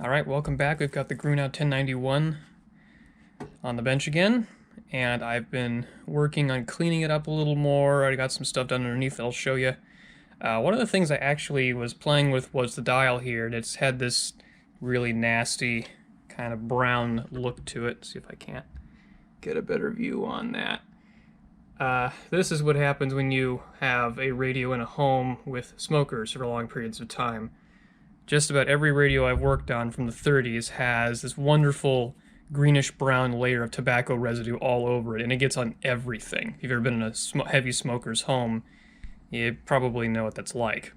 Alright, welcome back. We've got the Grunow 1091 on the bench again, and I've been working on cleaning it up a little more. I got some stuff done underneath that I'll show you. One of the things I actually was playing with was the dial here, and it's had this really nasty kind of brown look to it. See if I can't get a better view on that. This is what happens when you have a radio in a home with smokers for long periods of time. Just about every radio I've worked on from the 30s has this wonderful greenish-brown layer of tobacco residue all over it, and it gets on everything. If you've ever been in a heavy smoker's home, you probably know what that's like.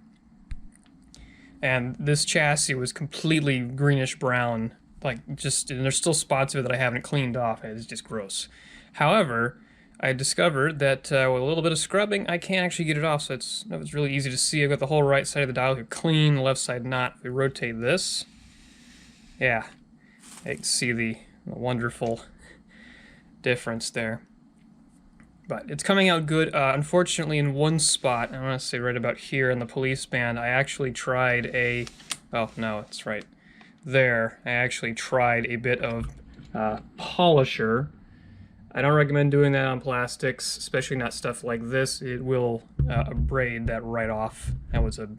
And this chassis was completely greenish-brown, and there's still spots of it that I haven't cleaned off, and it's just gross. However, I discovered that with a little bit of scrubbing, I can actually get it off, so it's really easy to see. I've got the whole right side of the dial here clean, the left side not. If we rotate this, yeah, you can see the wonderful difference there. But it's coming out good. Unfortunately, in one spot, I want to say right about here in the police band, I actually tried a... Oh, no, it's right there. I actually tried a bit of polisher. I don't recommend doing that on plastics, especially not stuff like this. It will abrade that right off. That was a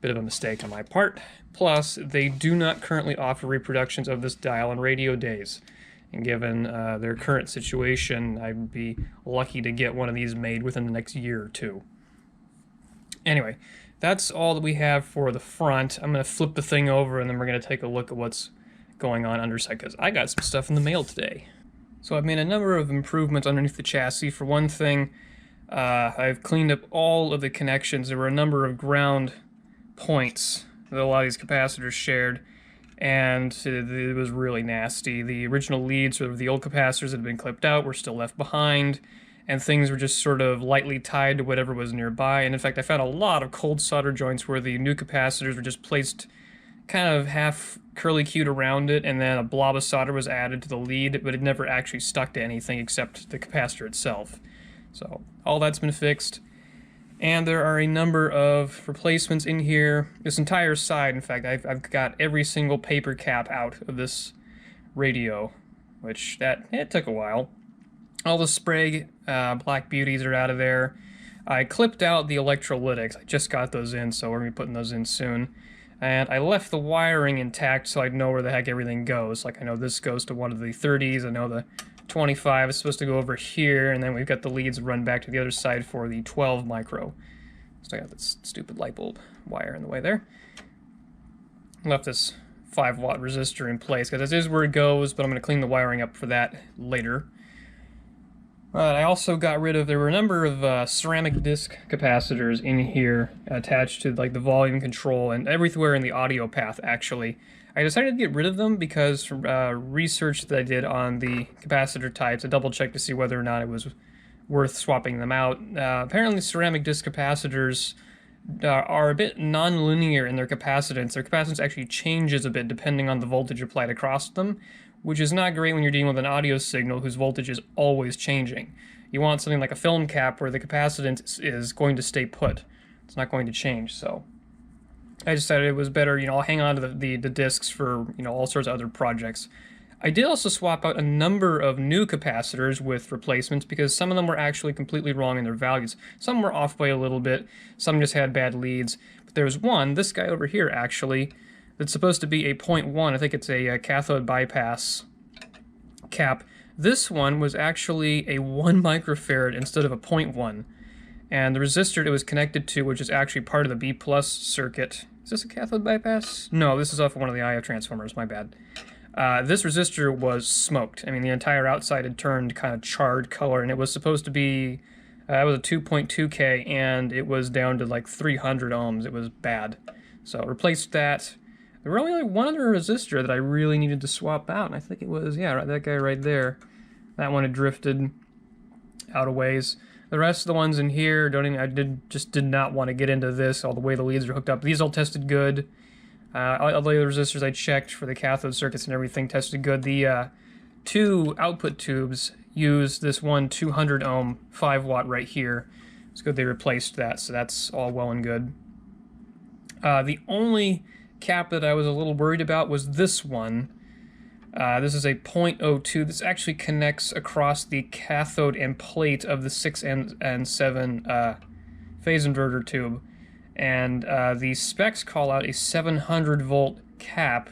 bit of a mistake on my part. Plus, they do not currently offer reproductions of this dial on radio days. And given their current situation, I'd be lucky to get one of these made within the next year or two. Anyway, that's all that we have for the front. I'm going to flip the thing over and then we're going to take a look at what's going on underside, because I got some stuff in the mail today. So I've made a number of improvements underneath the chassis. For one thing, I've cleaned up all of the connections. There were a number of ground points that a lot of these capacitors shared, and it was really nasty. The original leads of the old capacitors that had been clipped out were still left behind, and things were just sort of lightly tied to whatever was nearby. And in fact, I found a lot of cold solder joints where the new capacitors were just placed kind of half curly-cued around it, and then a blob of solder was added to the lead, but it never actually stuck to anything except the capacitor itself. So all that's been fixed, and there are a number of replacements in here. This entire side, in fact, I've got every single paper cap out of this radio, which it took a while. All the Sprague Black Beauties are out of there. I clipped out the electrolytics. I just got those in, so we're going to be putting those in soon. And I left the wiring intact so I'd know where the heck everything goes. Like, I know this goes to one of the 30s, I know the 25 is supposed to go over here, and then we've got the leads run back to the other side for the 12 micro. So I got this stupid light bulb wire in the way there. Left this 5-watt resistor in place, because this is where it goes, but I'm going to clean the wiring up for that later. I also got rid of, there were a number of ceramic disc capacitors in here attached to like the volume control and everywhere in the audio path, actually. I decided to get rid of them because from research that I did on the capacitor types, I double-checked to see whether or not it was worth swapping them out. Apparently ceramic disc capacitors are a bit non-linear in their capacitance. Their capacitance actually changes a bit depending on the voltage applied across them, which is not great when you're dealing with an audio signal whose voltage is always changing. You want something like a film cap where the capacitance is going to stay put. It's not going to change, so I decided it was better, I'll hang on to the discs for, all sorts of other projects. I did also swap out a number of new capacitors with replacements because some of them were actually completely wrong in their values. Some were off by a little bit, some just had bad leads. But there's one, this guy over here actually, that's supposed to be a 0.1. I think it's a cathode bypass cap. This one was actually a 1 microfarad instead of a 0.1. And the resistor it was connected to, which is actually part of the B+ circuit. Is this a cathode bypass? No, this is off of one of the IF transformers, my bad. This resistor was smoked. I mean, the entire outside had turned kind of charred color, and it was supposed to be, it was a 2.2K, and it was down to like 300 ohms. It was bad. So replaced that. There were only like one other resistor that I really needed to swap out, and I think it was, yeah, that guy right there. That one had drifted out a ways. The rest of the ones in here, just did not want to get into this, all the way the leads are hooked up. These all tested good. All the other resistors I checked for the cathode circuits and everything tested good. The two output tubes use this one 200 ohm 5-watt right here. It's good they replaced that, so that's all well and good. The only cap that I was a little worried about was this one. This is a 0.02. This actually connects across the cathode and plate of the 6 and 7 phase inverter tube. And the specs call out a 700 volt cap.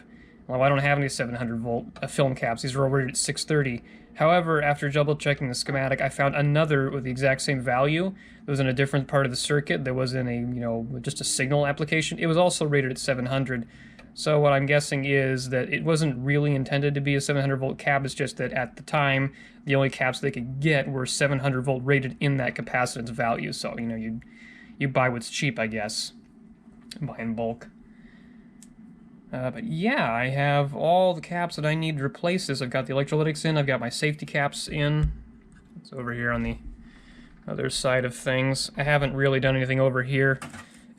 Well, I don't have any 700 volt film caps. These are all rated at 630. However, after double checking the schematic, I found another with the exact same value. It was in a different part of the circuit. That was in a, just a signal application. It was also rated at 700. So what I'm guessing is that it wasn't really intended to be a 700 volt cap. It's just that at the time, the only caps they could get were 700 volt rated in that capacitance value. So, you buy what's cheap, I guess. Buy in bulk. But yeah, I have all the caps that I need to replace this. I've got the electrolytics in, I've got my safety caps in. It's over here on the other side of things. I haven't really done anything over here,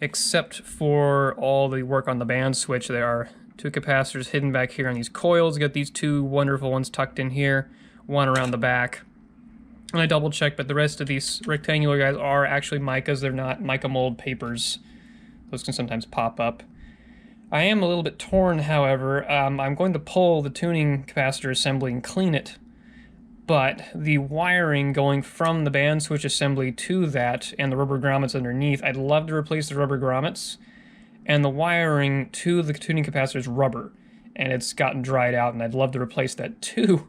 except for all the work on the band switch. There are 2 capacitors hidden back here on these coils. Got these 2 wonderful ones tucked in here, one around the back. And I double checked, but the rest of these rectangular guys are actually micas. They're not mica mold papers. Those can sometimes pop up. I am a little bit torn, however. I'm going to pull the tuning capacitor assembly and clean it, but the wiring going from the band switch assembly to that and the rubber grommets underneath, I'd love to replace the rubber grommets, and the wiring to the tuning capacitor is rubber, and it's gotten dried out, and I'd love to replace that too.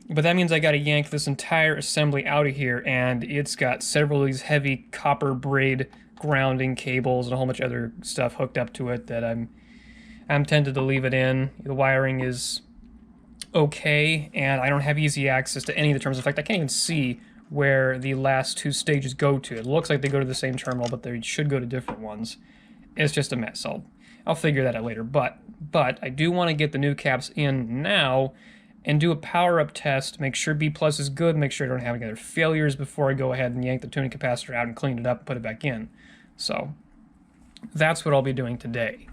But that means I gotta yank this entire assembly out of here, and it's got several of these heavy copper braid grounding cables and a whole bunch of other stuff hooked up to it that I'm tempted to leave it in. The wiring is okay, and I don't have easy access to any of the terminals. In fact, I can't even see where the last 2 stages go to. It looks like they go to the same terminal, but they should go to different ones. It's just a mess. I'll figure that out later. But I do want to get the new caps in now and do a power-up test, make sure B+ is good, make sure I don't have any other failures before I go ahead and yank the tuning capacitor out and clean it up and put it back in. So that's what I'll be doing today.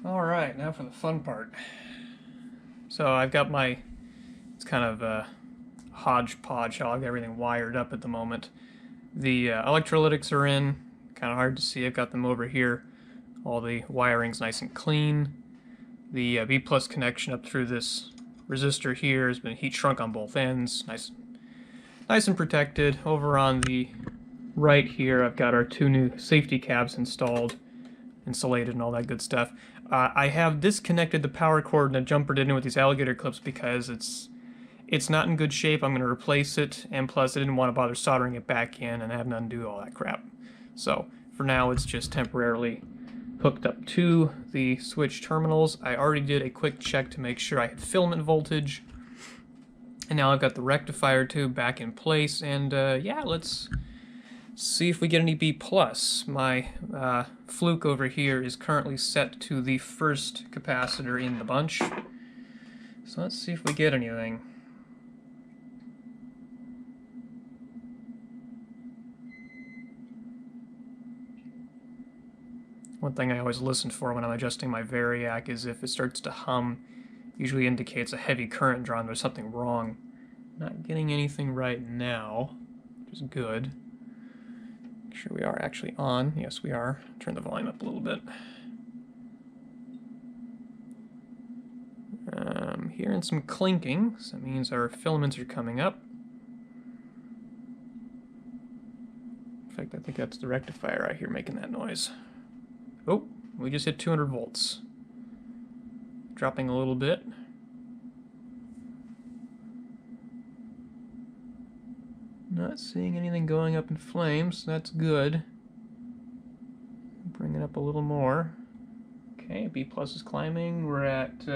Alright, now for the fun part. So I've got it's kind of a hodgepodge how I've got everything wired up at the moment. The electrolytics are in, kind of hard to see, I've got them over here. All the wiring's nice and clean. The B+ connection up through this resistor here has been heat shrunk on both ends, nice and protected. Over on the right here, I've got our 2 new safety caps installed, insulated and all that good stuff. I have disconnected the power cord and jumpered it in with these alligator clips because it's not in good shape. I'm going to replace it, and plus I didn't want to bother soldering it back in and having to undo all that crap. So for now, it's just temporarily hooked up to the switch terminals. I already did a quick check to make sure I had filament voltage, and now I've got the rectifier tube back in place, and yeah, let's see if we get any B+. My fluke over here is currently set to the first capacitor in the bunch, so let's see if we get anything. One thing I always listen for when I'm adjusting my variac is if it starts to hum, usually indicates a heavy current drawn. There's something wrong. Not getting anything right now, which is good. Make sure we are actually on. Yes, we are. Turn the volume up a little bit. Hearing some clinking, so that means our filaments are coming up. In fact, I think that's the rectifier I hear making that noise. Oh, we just hit 200 volts. Dropping a little bit. Not seeing anything going up in flames, so that's good. Bring it up a little more. Okay, B+ is climbing. We're at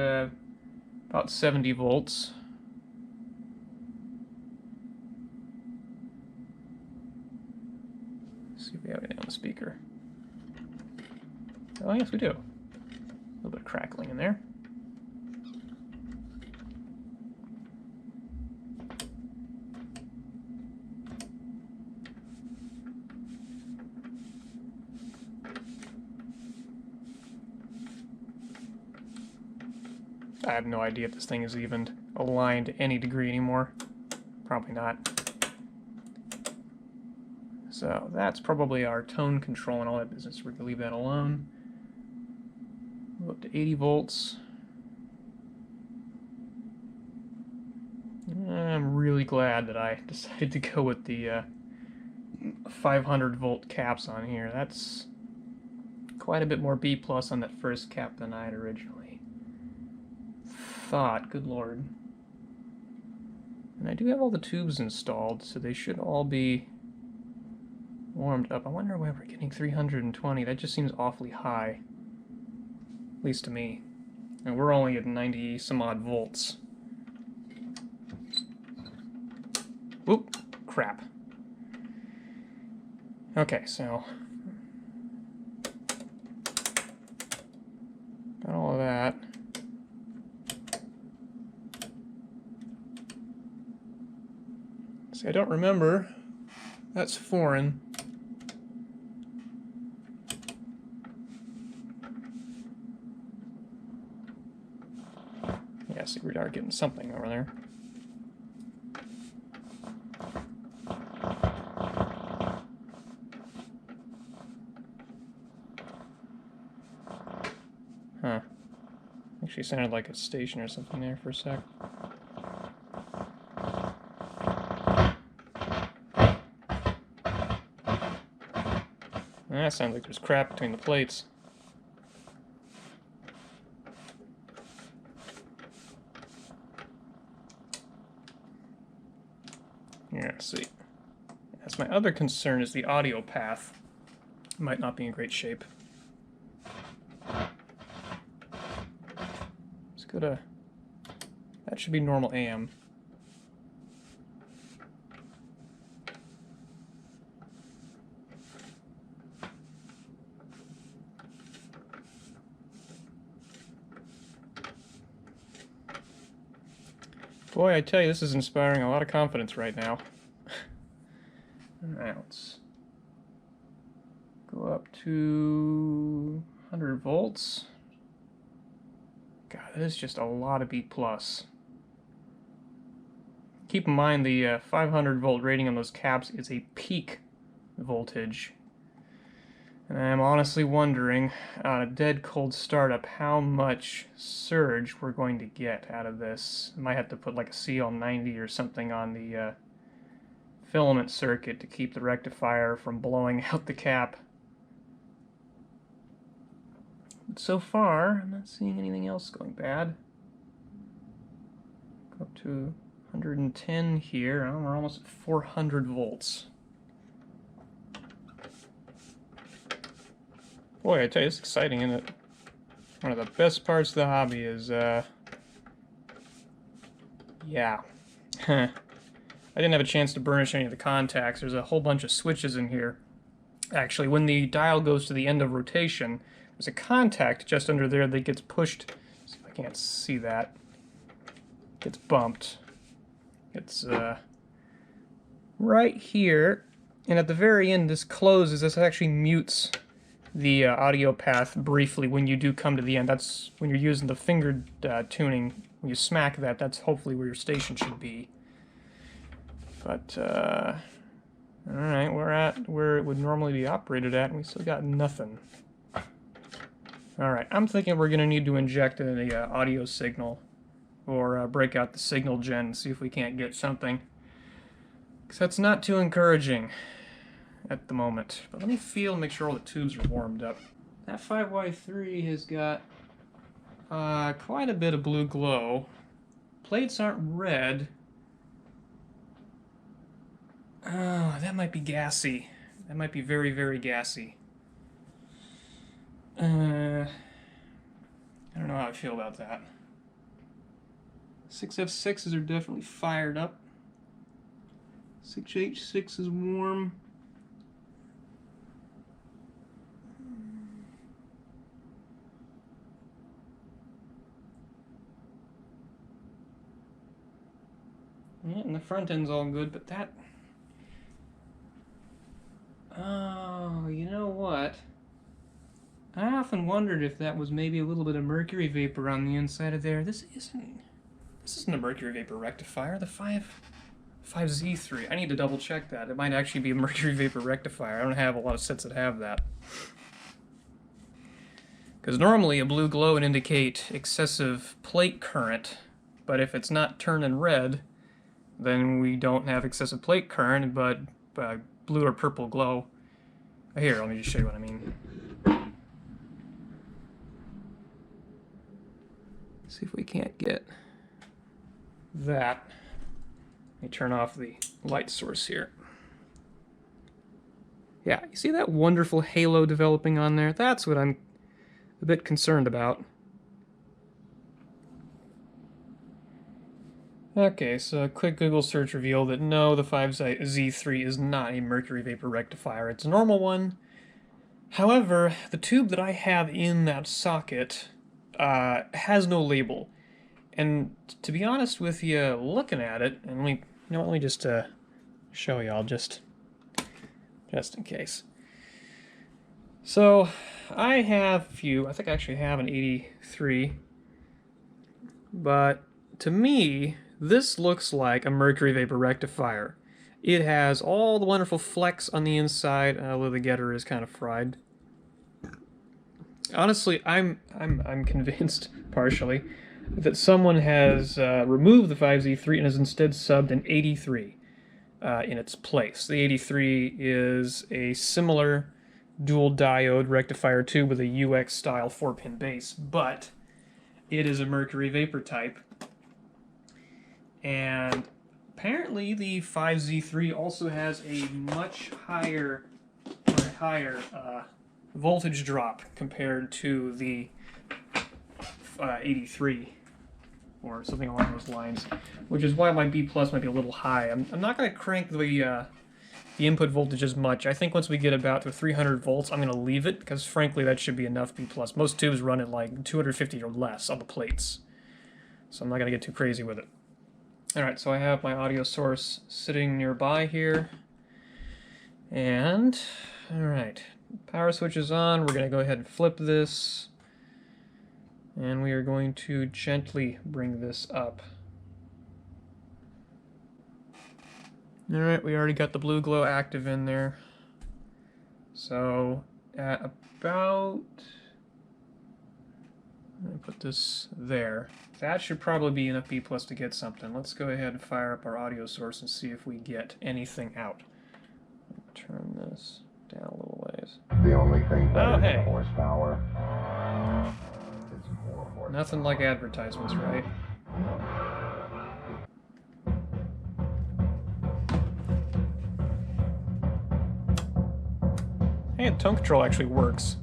about 70 volts. Let's see if we have anything on the speaker. Oh, yes, we do. A little bit of crackling in there. I have no idea if this thing is even aligned to any degree anymore. Probably not. So that's probably our tone control and all that business. We're going to leave that alone. Go up to 80 volts. I'm really glad that I decided to go with the 500 volt caps on here. That's quite a bit more B plus on that first cap than I had originally thought. Good lord. And I do have all the tubes installed, so they should all be warmed up. I wonder why we're getting 320. That just seems awfully high. At least to me. And we're only at 90 some odd volts. Whoop! Crap. Okay, so got all of that. See, I don't remember. That's foreign. Yeah, see, we are getting something over there. Huh. Actually sounded like a station or something there for a sec. That sounds like there's crap between the plates. Yeah, see. That's my other concern, is the audio path. It might not be in great shape. Let's go to... That should be normal AM. Boy, I tell you, this is inspiring a lot of confidence right now. Alright, let's go up to 100 volts. God, that is just a lot of B+. Keep in mind the 500 volt rating on those caps is a peak voltage. And I'm honestly wondering, on a dead cold startup, how much surge we're going to get out of this. I might have to put like a CL90 or something on the filament circuit to keep the rectifier from blowing out the cap. But so far, I'm not seeing anything else going bad. Go up to 110 here. Oh, we're almost at 400 volts. Boy, I tell you, it's exciting, isn't it? One of the best parts of the hobby is, yeah. I didn't have a chance to burnish any of the contacts. There's a whole bunch of switches in here. Actually, when the dial goes to the end of rotation, there's a contact just under there that gets pushed. See if I can't see that. Gets bumped. It's, right here. And at the very end, this closes. This actually mutes the audio path briefly when you do come to the end. That's when you're using the fingered tuning. When you smack that, that's hopefully where your station should be. But, alright, we're at where it would normally be operated at, and we still got nothing. Alright, I'm thinking we're going to need to inject an audio signal, or break out the signal gen and see if we can't get something. Because that's not too encouraging at the moment. But let me feel, make sure all the tubes are warmed up. That 5Y3 has got quite a bit of blue glow. Plates aren't red. Oh, that might be gassy. That might be very, very gassy. I don't know how I feel about that. 6F6s are definitely fired up. 6H6 is warm. Yeah, and the front end's all good, but that... Oh, you know what? I often wondered if that was maybe a little bit of mercury vapor on the inside of there. This isn't a mercury vapor rectifier. The 5Z3. I need to double check that. It might actually be a mercury vapor rectifier. I don't have a lot of sets that have that. Because normally a blue glow would indicate excessive plate current, but if it's not turning red, then we don't have excessive plate current, but blue or purple glow. Here, let me just show you what I mean. See if we can't get that. Let me turn off the light source here. Yeah, you see that wonderful halo developing on there? That's what I'm a bit concerned about. Okay, so a quick Google search revealed that no, the 5Z3 is not a mercury vapor rectifier. It's a normal one. However, the tube that I have in that socket has no label. And to be honest with you, looking at it, and let me just show y'all just in case. So I have a few. I think I actually have an 83, but to me, this looks like a mercury vapor rectifier. It has all the wonderful flex on the inside, although the getter is kind of fried. Honestly, I'm convinced, partially, that someone has removed the 5Z3 and has instead subbed an 83 in its place. The 83 is a similar dual diode rectifier tube with a UX-style 4-pin base, but it is a mercury vapor type. And apparently the 5Z3 also has a much higher voltage drop compared to the 83 or something along those lines, which is why my B plus might be a little high. I'm not going to crank the input voltage as much. I think once we get about to 300 volts, I'm going to leave it, because frankly that should be enough B plus. Most tubes run at like 250 or less on the plates, so I'm not going to get too crazy with it. Alright, so I have my audio source sitting nearby here, and alright, power switch is on. We're going to go ahead and flip this, and we are going to gently bring this up. Alright, we already got the blue glow active in there. So at about, I'm going to put this there. That should probably be enough B plus to get something. Let's go ahead and fire up our audio source and see if we get anything out. Turn this down a little ways. The only thing better hey. than horsepower is more horsepower. Nothing like advertisements, right? Hey, the tone control actually works.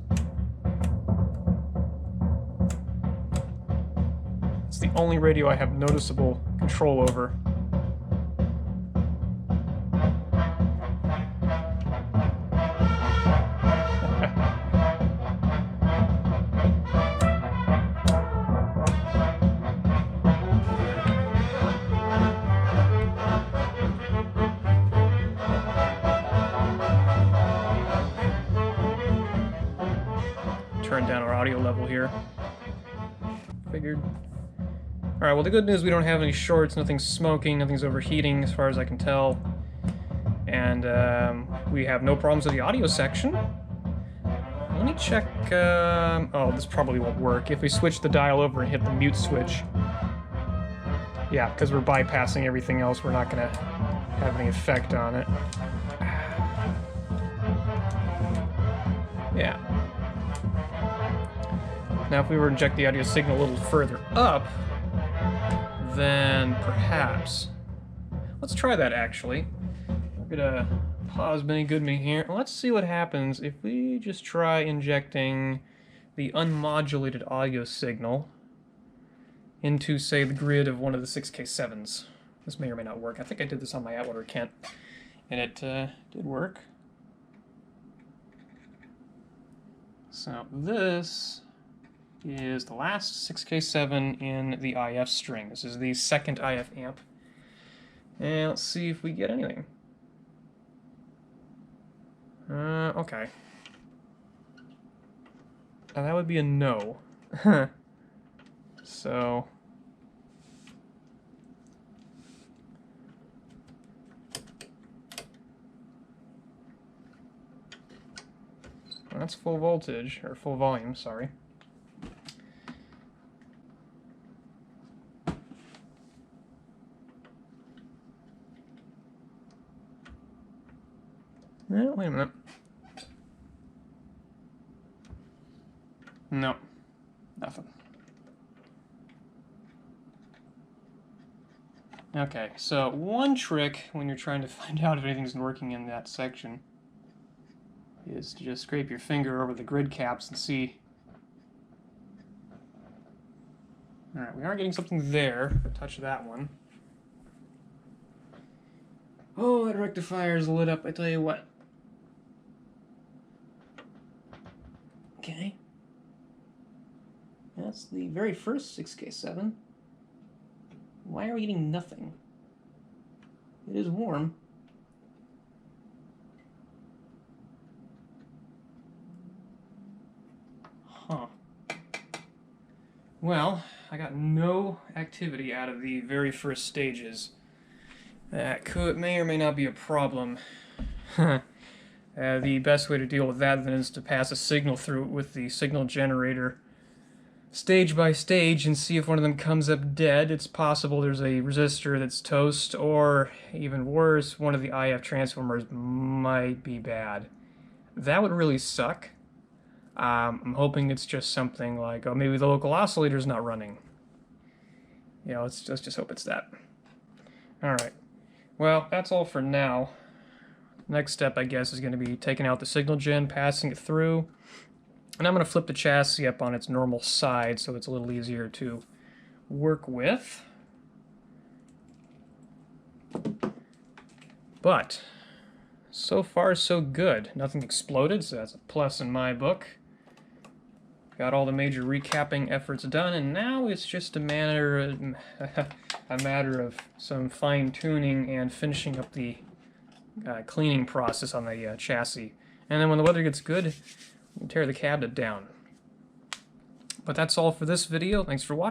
It's the only radio I have noticeable control over. Turn down our audio level here. Figured. Alright, well the good news, we don't have any shorts, nothing's smoking, nothing's overheating as far as I can tell. And we have no problems with the audio section. Let me check, oh, this probably won't work. If we switch the dial over and hit the mute switch. Yeah, because we're bypassing everything else, we're not going to have any effect on it. Yeah. Now if we were to inject the audio signal a little further up, then perhaps... Let's try that, actually. We're gonna pause Benny Goodman here. Let's see what happens if we just try injecting the unmodulated audio signal into, say, the grid of one of the 6K7s. This may or may not work. I think I did this on my Atwater Kent, and it did work. So this is the last 6K7 in the IF string. This is the second IF amp. And let's see if we get anything. Okay. And that would be a no. So... that's full voltage, or full volume, sorry. Wait a minute. No, nothing. Okay, so one trick when you're trying to find out if anything's working in that section is to just scrape your finger over the grid caps and see. Alright, we are getting something there. Touch that one. Oh, that rectifier is lit up, I tell you what. Okay. That's the very first 6K7. Why are we getting nothing? It is warm. Huh. Well, I got no activity out of the very first stages. That may or may not be a problem. The best way to deal with that then is to pass a signal through it with the signal generator stage by stage and see if one of them comes up dead. It's possible there's a resistor that's toast, or even worse, one of the IF transformers might be bad. That would really suck. I'm hoping it's just something like, oh, maybe the local oscillator's not running. You know, let's just hope it's that. Alright. Well, that's all for now. Next step, I guess, is going to be taking out the signal gen, passing it through, and I'm going to flip the chassis up on its normal side so it's a little easier to work with. But so far, so good. Nothing exploded, so that's a plus in my book. Got all the major recapping efforts done, and now it's just a matter of some fine-tuning and finishing up the cleaning process on the chassis. And then when the weather gets good, we can tear the cabinet down. But that's all for this video. Thanks for watching.